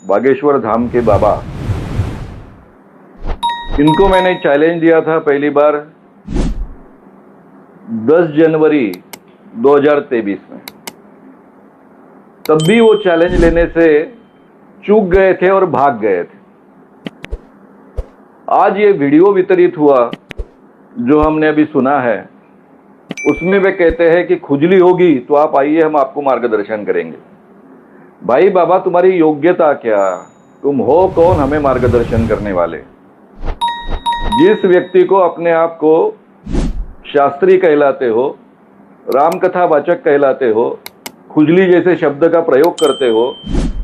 बागेश्वर धाम के बाबा, इनको मैंने चैलेंज दिया था पहली बार 10 जनवरी 2023 में। तब भी वो चैलेंज लेने से चूक गए थे और भाग गए थे। आज ये वीडियो वितरित हुआ जो हमने अभी सुना है, उसमें वे कहते हैं कि खुजली होगी तो आप आइए, हम आपको मार्गदर्शन करेंगे। भाई बाबा, तुम्हारी योग्यता क्या? तुम हो कौन हमें मार्गदर्शन करने वाले? जिस व्यक्ति को अपने आप को शास्त्री कहलाते हो, राम कथा वाचक कहलाते हो, खुजली जैसे शब्द का प्रयोग करते हो,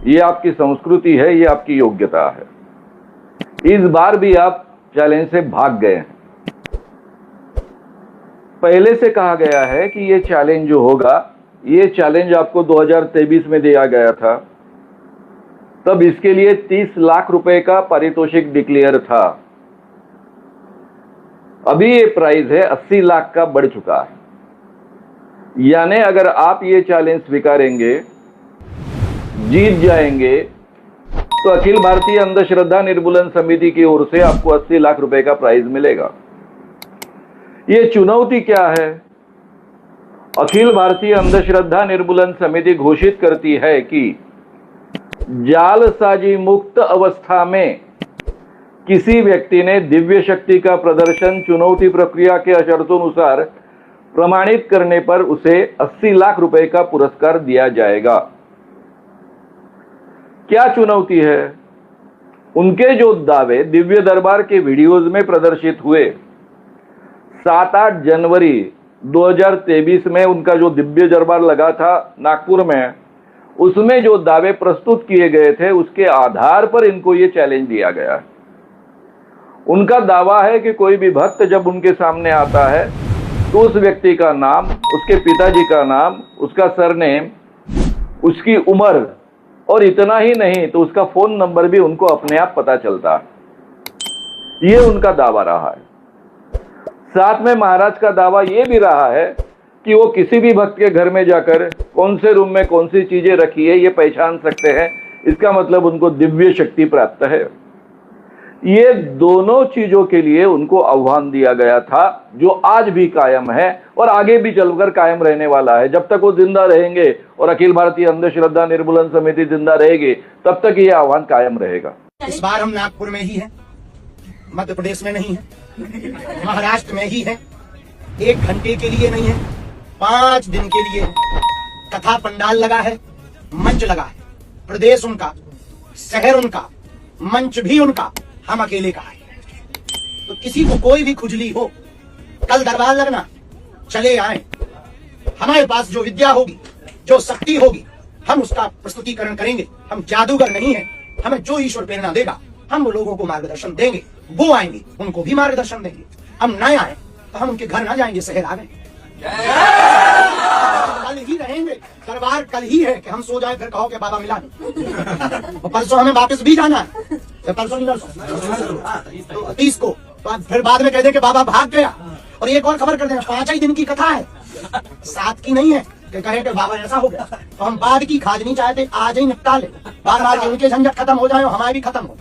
ये आपकी संस्कृति है, ये आपकी योग्यता है। इस बार भी आप चैलेंज से भाग गए हैं। पहले से कहा गया है कि ये चैलेंज जो होगा, ये चैलेंज आपको 2023 में दिया गया था। तब इसके लिए 30 लाख रुपए का पारितोषिक डिक्लेयर था। अभी ये प्राइस है 80 लाख का बढ़ चुका है। यानी अगर आप ये चैलेंज स्वीकारेंगे, जीत जाएंगे, तो अखिल भारतीय अंधश्रद्धा निर्मूलन समिति की ओर से आपको 80 लाख रुपए का प्राइज मिलेगा। ये चुनौती क्या है? अखिल भारतीय अंधश्रद्धा निर्मूलन समिति घोषित करती है कि जालसाजी मुक्त अवस्था में किसी व्यक्ति ने दिव्य शक्ति का प्रदर्शन चुनौती प्रक्रिया के शर्तों प्रमाणित करने पर उसे 80 लाख रुपए का पुरस्कार दिया जाएगा। क्या चुनौती है? उनके जो दावे दिव्य दरबार के वीडियोज में प्रदर्शित हुए, 7-8 जनवरी 2023 में उनका जो दिव्य दरबार लगा था नागपुर में, उसमें जो दावे प्रस्तुत किए गए थे, उसके आधार पर इनको ये चैलेंज दिया गया है। उनका दावा है कि कोई भी भक्त जब उनके सामने आता है तो उस व्यक्ति का नाम, उसके पिताजी का नाम, उसका सरनेम, उसकी उम्र और इतना ही नहीं तो उसका फोन नंबर भी उनको अपने आप पता चलता है। ये उनका दावा रहा है। साथ में महाराज का दावा यह भी रहा है कि वो किसी भी भक्त के घर में जाकर कौन से रूम में कौन सी चीजें रखी है ये पहचान सकते हैं। इसका मतलब उनको दिव्य शक्ति प्राप्त है। ये दोनों चीजों के लिए उनको आह्वान दिया गया था, जो आज भी कायम है और आगे भी चलकर कायम रहने वाला है। जब तक वो जिंदा रहेंगे और अखिल भारतीय अंधश्रद्धा निर्मूलन समिति जिंदा रहेगी, तब तक ये आह्वान कायम रहेगा। इस बार हम नागपुर में ही हैं, मध्य प्रदेश में नहीं है, महाराष्ट्र में ही है। 1 घंटे के लिए नहीं है, 5 दिन के लिए कथा पंडाल लगा है, मंच लगा है। प्रदेश उनका, शहर उनका, मंच भी उनका, हम अकेले का है। तो किसी को कोई भी खुजली हो, कल दरबार लगना, चले आए। हमारे पास जो विद्या होगी, जो शक्ति होगी, हम उसका प्रस्तुतिकरण करेंगे। हम जादूगर नहीं है। हमें जो ईश्वर प्रेरणा देगा, हम वो लोगों को मार्गदर्शन देंगे। वो आएंगे, उनको भी मार्गदर्शन देंगे। हम न आए तो हम उनके घर ना जाएंगे, शहर आ गए। कल ही रहेंगे, दरबार कल ही है कि हम सो जाए फिर कहो कि बाबा मिला नहीं। परसों हमें वापस भी जाना है, परसों नहीं, तो 30 को, तो फिर बाद में कह दे कि बाबा भाग गया। और एक और खबर कर देना, 5 ही दिन की कथा है, 7 की नहीं है कि कहे कि बाबा ऐसा हो गया। तो हम बाद की खाज नहीं चाहते, आज ही निपटा ले। बार बार उनके झंझट खत्म हो जाए, हमारे भी खत्म हो।